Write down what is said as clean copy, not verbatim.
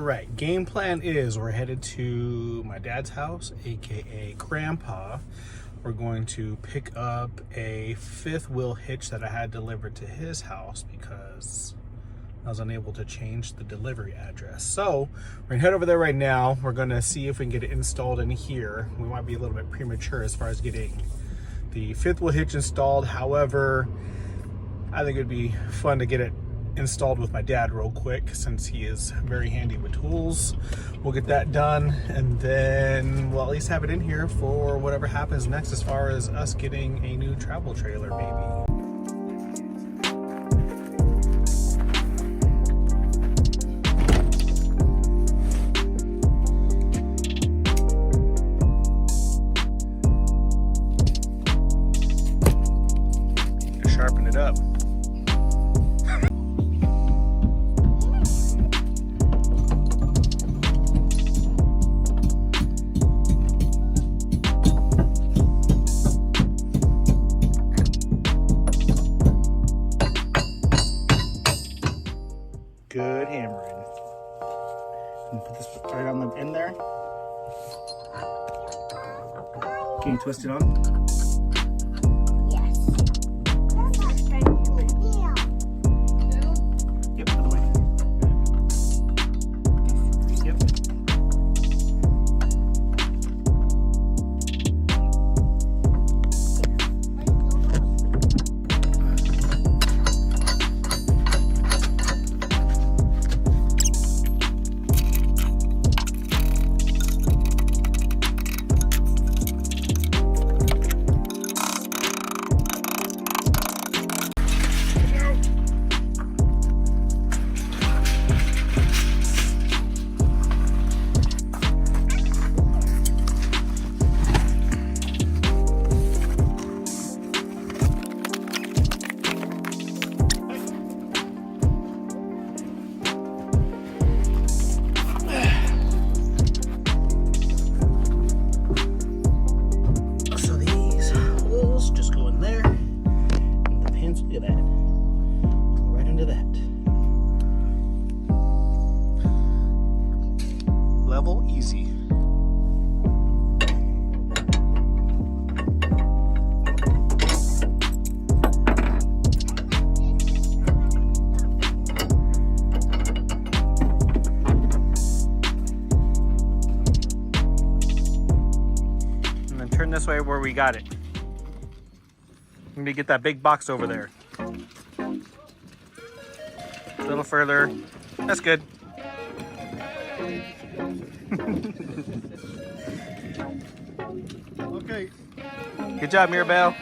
right, game plan is we're headed to my dad's house, aka Grandpa. We're going to pick up a fifth wheel hitch that I had delivered to his house because I was unable to change the delivery address. So we're gonna head over there right now. We're gonna see if we can get it installed in here. We might be a little bit premature as far as getting the fifth wheel hitch installed. However, I think it'd be fun to get it installed with my dad real quick since he is very handy with tools. We'll get that done and then we'll at least have it in here for whatever happens next as far as us getting a new travel trailer maybe. Sharpen it up. Good hammering. And put this right on the end there. Can you twist it on? Yep, other way. Yep. Easy. And then turn this way where we got it. We need to get that big box over there. A little further. That's good. Okay. Good job, Mirabelle.